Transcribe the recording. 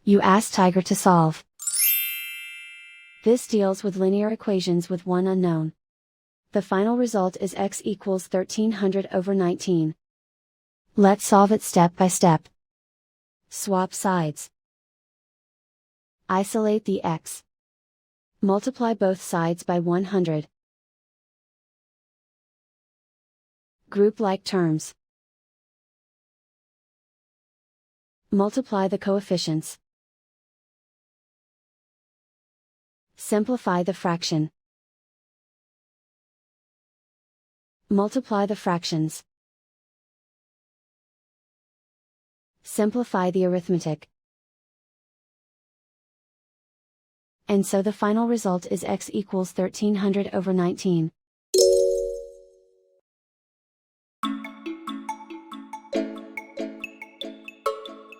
You ask Tiger to solve. This deals with linear equations with one unknown. The final result is x equals 1300 over 19. Let's solve it step by step. Swap sides. Isolate the x. Multiply both sides by 100. Group like terms. Multiply the coefficients. Simplify the fraction. Multiply the fractions. Simplify the arithmetic. And so the final result is x equals 1300 over 19.